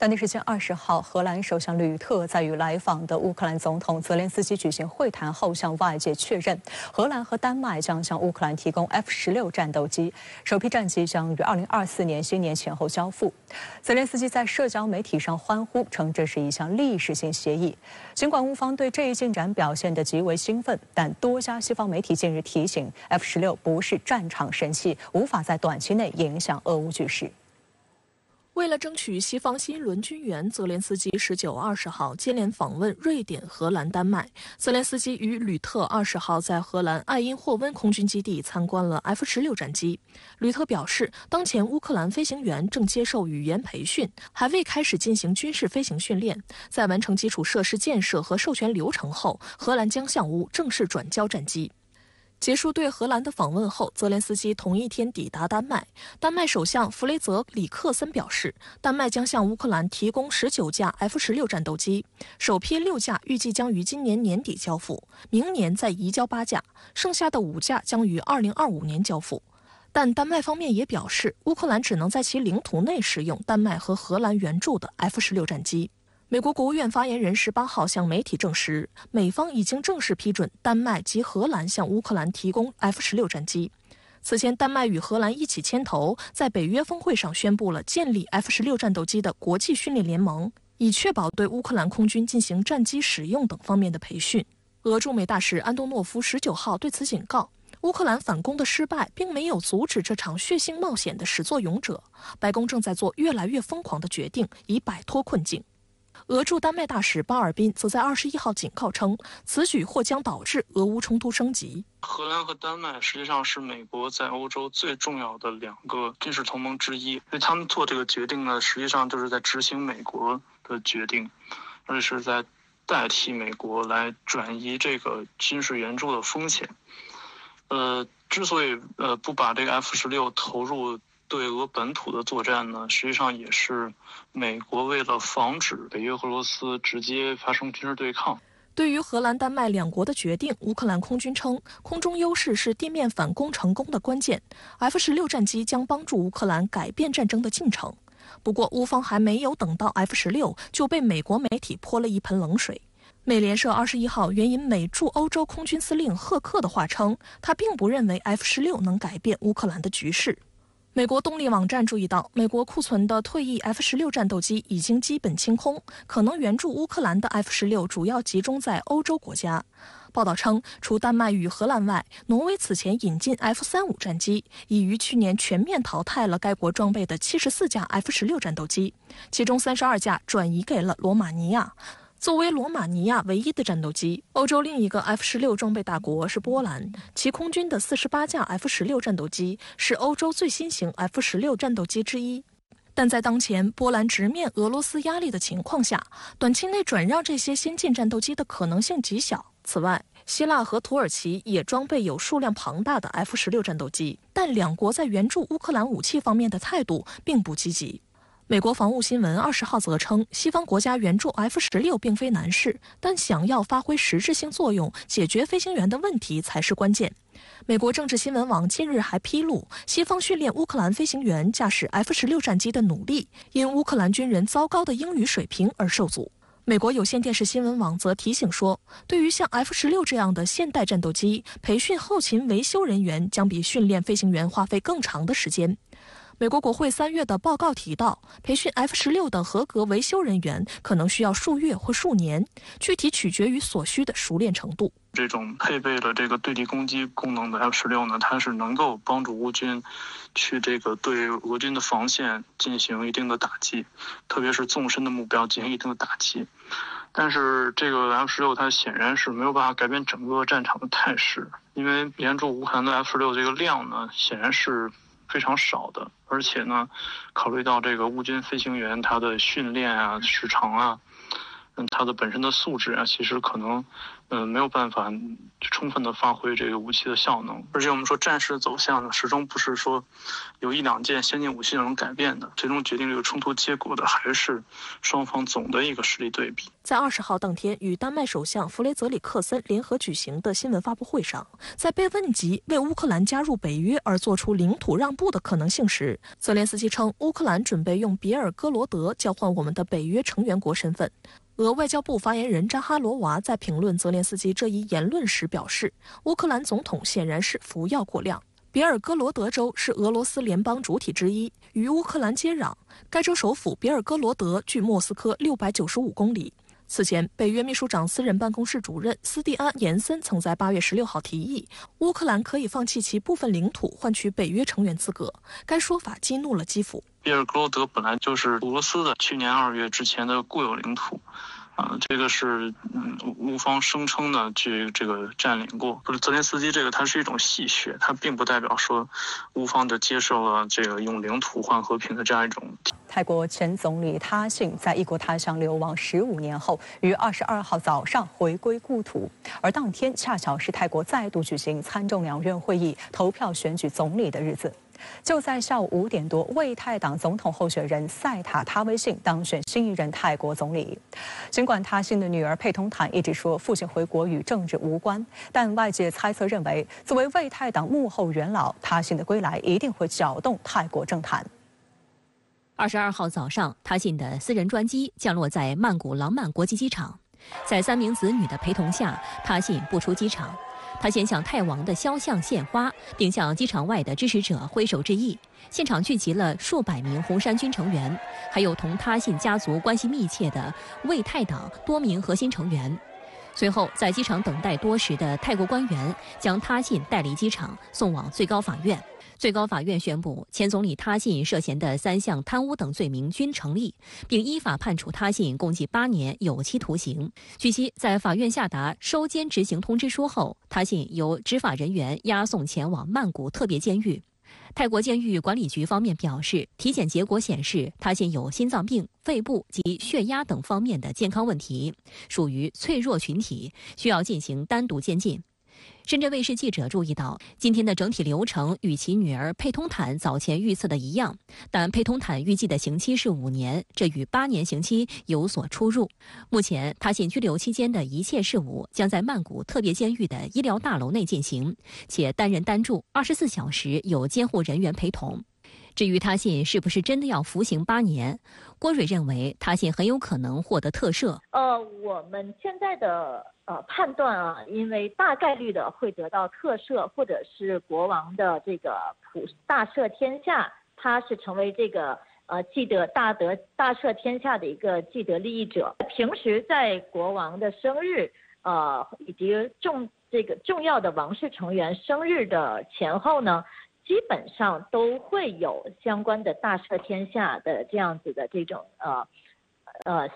当地时间20号，荷兰首相吕特在与来访的乌克兰总统泽连斯基举行会谈后，向外界确认，荷兰和丹麦将向乌克兰提供 F-16战斗机，首批战机将于2024年新年前后交付。泽连斯基在社交媒体上欢呼，称这是一项历史性协议。尽管乌方对这一进展表现得极为兴奋，但多家西方媒体近日提醒 F-16不是战场神器，无法在短期内影响俄乌局势。为了争取西方新一轮军援，泽连斯基19、20号接连访问瑞典、荷兰、丹麦。泽连斯基与吕特20号在荷兰艾因霍温空军基地参观了 F-16战机。吕特表示，当前乌克兰飞行员正接受语言培训，还未开始进行军事飞行训练。在完成基础设施建设和授权流程后，荷兰将向乌正式转交战机。结束对荷兰的访问后，泽连斯基同一天抵达丹麦。丹麦首相弗雷泽里克森表示，丹麦将向乌克兰提供19架 F-16战斗机，首批6架预计将于今年年底交付，明年再移交8架，剩下的5架将于2025年交付。但丹麦方面也表示，乌克兰只能在其领土内使用丹麦和荷兰援助的 F-16战机。美国国务院发言人18号向媒体证实，美方已经正式批准丹麦及荷兰向乌克兰提供 F-16战机。此前，丹麦与荷兰一起牵头，在北约峰会上宣布了建立 F-16战斗机的国际训练联盟，以确保对乌克兰空军进行战机使用等方面的培训。俄驻美大使安东诺夫19号对此警告，乌克兰反攻的失败并没有阻止这场血腥冒险的始作俑者，白宫正在做越来越疯狂的决定，以摆脱困境。俄驻丹麦大使巴尔宾则在21号警告称，此举或将导致俄乌冲突升级。荷兰和丹麦实际上是美国在欧洲最重要的2个军事同盟之一，所以他们做这个决定呢，实际上就是在执行美国的决定，而且是在代替美国来转移这个军事援助的风险。之所以不把这个 F-16投入对俄本土的作战呢，实际上也是美国为了防止北约和俄罗斯直接发生军事对抗。对于荷兰、丹麦2国的决定，乌克兰空军称，空中优势是地面反攻成功的关键。F-16战机将帮助乌克兰改变战争的进程。不过，乌方还没有等到 F-16，就被美国媒体泼了一盆冷水。美联社21号援引美驻欧洲空军司令赫克的话称，他并不认为 F-16能改变乌克兰的局势。美国动力网站注意到，美国库存的退役 F-16战斗机已经基本清空，可能援助乌克兰的 F-16主要集中在欧洲国家。报道称，除丹麦与荷兰外，挪威此前引进 F-35战机，已于去年全面淘汰了该国装备的74架 F-16战斗机，其中32架转移给了罗马尼亚。作为罗马尼亚唯一的战斗机，欧洲另一个 F-16装备大国是波兰，其空军的48架 F-16战斗机是欧洲最新型 F-16战斗机之一。但在当前波兰直面俄罗斯压力的情况下，短期内转让这些先进战斗机的可能性极小。此外，希腊和土耳其也装备有数量庞大的 F-16战斗机，但2国在援助乌克兰武器方面的态度并不积极。美国防务新闻20号则称，西方国家援助 F-16并非难事，但想要发挥实质性作用，解决飞行员的问题才是关键。美国政治新闻网近日还披露，西方训练乌克兰飞行员驾驶 F-16战机的努力，因乌克兰军人糟糕的英语水平而受阻。美国有线电视新闻网则提醒说，对于像 F-16这样的现代战斗机，培训后勤维修人员将比训练飞行员花费更长的时间。美国国会3月的报告提到，培训 F-16的合格维修人员可能需要数月或数年，具体取决于所需的熟练程度。这种配备了这个对地攻击功能的 F-16呢，它是能够帮助乌军去这个对俄军的防线进行一定的打击，特别是纵深的目标进行一定的打击。但是这个 F-16它显然是没有办法改变整个战场的态势，因为援助乌克兰的 F-16这个量呢，显然是非常少的，而且呢，考虑到这个乌军飞行员他的训练啊、时长啊，他的本身的素质啊，其实可能没有办法充分的发挥这个武器的效能。而且我们说战事的走向呢，始终不是说有一两件先进武器就能改变的，最终决定这个冲突结果的还是双方总的一个实力对比。在20号当天与丹麦首相弗雷泽里克森联合举行的新闻发布会上，在被问及为乌克兰加入北约而做出领土让步的可能性时，泽连斯基称乌克兰准备用别尔哥罗德交换我们的北约成员国身份。俄外交部发言人扎哈罗娃在评论泽连斯基这一言论时表示，乌克兰总统显然是服药过量。别尔哥罗德州是俄罗斯联邦主体之一，与乌克兰接壤。该州首府别尔哥罗德距莫斯科695公里。此前，北约秘书长私人办公室主任斯蒂安·延森曾在8月16号提议，乌克兰可以放弃其部分领土换取北约成员资格。该说法激怒了基辅。别尔哥罗德本来就是俄罗斯的去年2月之前的固有领土。这个是乌方声称的这个占领过。不是泽连斯基这个，它是一种戏谑，它并不代表说乌方就接受了这个用领土换和平的这样一种。泰国前总理他信在异国他乡流亡15年后，于22号早上回归故土，而当天恰巧是泰国再度举行参众两院会议投票选举总理的日子。就在下午5点多，为泰党总统候选人赛塔他威信当选新一任泰国总理。尽管他信的女儿佩通坦一直说父亲回国与政治无关，但外界猜测认为，作为为泰党幕后元老，他信的归来一定会搅动泰国政坛。22号早上，他信的私人专机降落在曼谷廊曼国际机场，在3名子女的陪同下，他信步出机场。他先向泰王的肖像献花，并向机场外的支持者挥手致意。现场聚集了数百名红衫军成员，还有同他信家族关系密切的为泰党多名核心成员。随后，在机场等待多时的泰国官员将他信带离机场，送往最高法院。最高法院宣布，前总理他信涉嫌的3项贪污等罪名均成立，并依法判处他信共计8年有期徒刑。据悉，在法院下达收监执行通知书后，他信由执法人员押送前往曼谷特别监狱。泰国监狱管理局方面表示，体检结果显示他信有心脏病、肺部及血压等方面的健康问题，属于脆弱群体，需要进行单独监禁。深圳卫视记者注意到，今天的整体流程与其女儿佩通坦早前预测的一样，但佩通坦预计的刑期是5年，这与8年刑期有所出入。目前，他信拘留期间的一切事务将在曼谷特别监狱的医疗大楼内进行，且单人单住，24小时有监护人员陪同。至于他信是不是真的要服刑8年，郭蕊认为他信很有可能获得特赦。我们现在的判断啊，因为大概率的会得到特赦，或者是国王的这个大赦天下，他是成为这个既得大赦天下的一个既得利益者。平时在国王的生日以及重要的王室成员生日的前后呢，基本上都会有相关的大赦天下的这样子的这种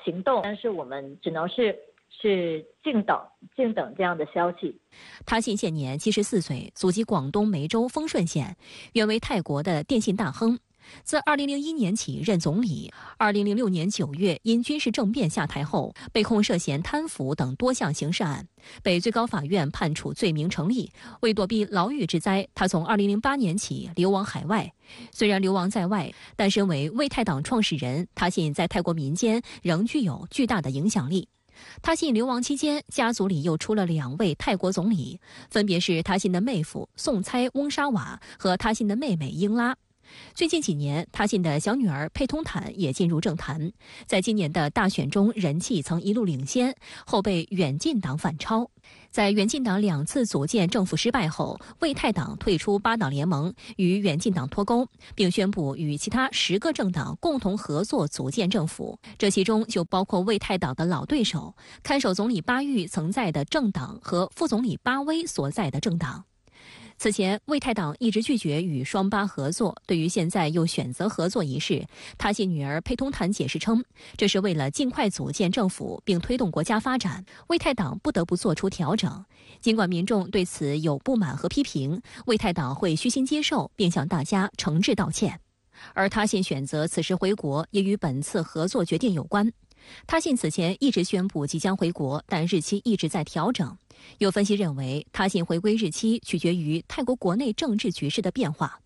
行动，但是我们只能是静等这样的消息。他信现年74岁，祖籍广东梅州丰顺县，原为泰国的电信大亨。自2001年起任总理，2006年9月因军事政变下台后，被控涉嫌贪腐等多项刑事案，被最高法院判处罪名成立。为躲避牢狱之灾，他从2008年起流亡海外。虽然流亡在外，但身为为泰党创始人，他信在泰国民间仍具有巨大的影响力。他信流亡期间，家族里又出了2位泰国总理，分别是他信的妹夫宋猜翁沙瓦和他信的妹妹英拉。最近几年，他信的小女儿佩通坦也进入政坛，在今年的大选中人气曾一路领先，后被远近党反超。在远近党2次组建政府失败后，为泰党退出8党联盟，与远近党脱钩，并宣布与其他10个政党共同合作组建政府。这其中就包括为泰党的老对手，看守总理巴育曾在的政党和副总理巴威所在的政党。此前，为泰党一直拒绝与双巴合作，对于现在又选择合作一事，他信女儿佩通坦解释称，这是为了尽快组建政府并推动国家发展，为泰党不得不做出调整。尽管民众对此有不满和批评，为泰党会虚心接受，并向大家诚挚道歉。而他信选择此时回国，也与本次合作决定有关。他信此前一直宣布即将回国，但日期一直在调整。有分析认为，他信回归日期取决于泰国国内政治局势的变化。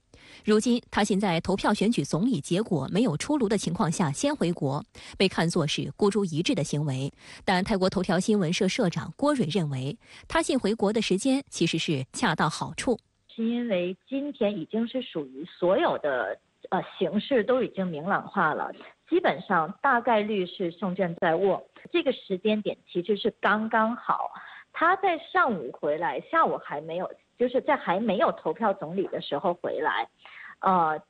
如今，他信在投票选举总理结果没有出炉的情况下先回国，被看作是孤注一掷的行为。但泰国头条新闻社社长郭蕊认为，他信回国的时间其实是恰到好处。是因为今天已经是属于所有的形势都已经明朗化了，基本上大概率是胜券在握。这个时间点其实是刚刚好，他在上午回来，下午还没有，就是在还没有投票总理的时候回来，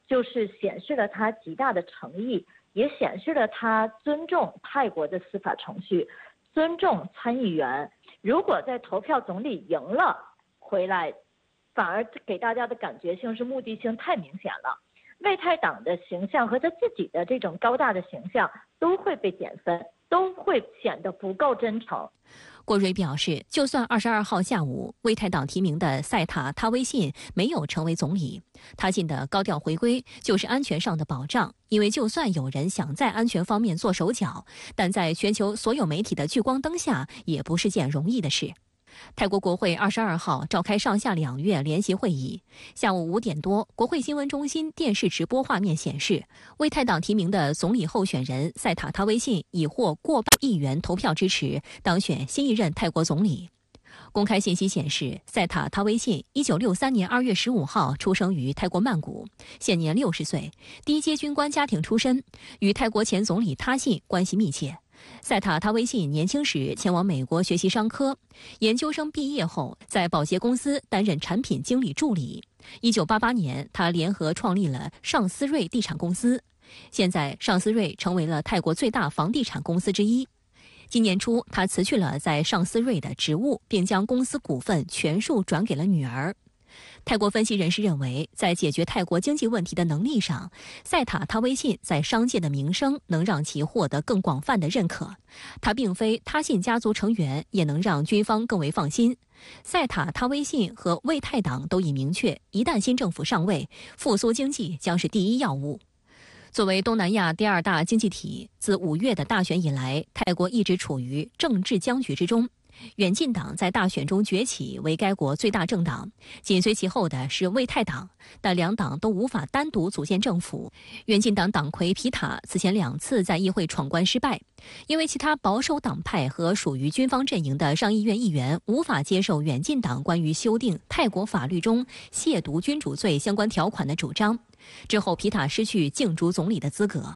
就是显示了他极大的诚意，也显示了他尊重泰国的司法程序，尊重参议员。如果在投票总理赢了回来，反而给大家的感觉性是目的性太明显了，为泰党的形象和他自己的这种高大的形象都会被减分，都会显得不够真诚。郭蕊表示，就算22号下午为泰党提名的塞塔·他威信没有成为总理，他信的高调回归就是安全上的保障，因为就算有人想在安全方面做手脚，但在全球所有媒体的聚光灯下，也不是件容易的事。泰国国会22号召开上下两院联席会议，下午5点多，国会新闻中心电视直播画面显示，为泰党提名的总理候选人塞塔·他威信已获过半议员投票支持，当选新一任泰国总理。公开信息显示，塞塔·他威信1963年2月15号出生于泰国曼谷，现年60岁，第一阶军官家庭出身，与泰国前总理他信关系密切。塞塔·他威信年轻时前往美国学习商科，研究生毕业后在宝洁公司担任产品经理助理。1988年，他联合创立了尚思瑞地产公司，现在尚思瑞成为了泰国最大房地产公司之一。今年初，他辞去了在尚思瑞的职务，并将公司股份全数转给了女儿。泰国分析人士认为，在解决泰国经济问题的能力上，塞塔·他威信在商界的名声能让其获得更广泛的认可。他并非他信家族成员，也能让军方更为放心。塞塔·他威信和为泰党都已明确，一旦新政府上位，复苏经济将是第一要务。作为东南亚第2大经济体，自5月的大选以来，泰国一直处于政治僵局之中。远近党在大选中崛起，为该国最大政党，紧随其后的是为泰党，但两党都无法单独组建政府。远近党党魁皮塔此前2次在议会闯关失败，因为其他保守党派和属于军方阵营的上议院议员无法接受远近党关于修订泰国法律中亵渎君主罪相关条款的主张。之后，皮塔失去竞逐总理的资格。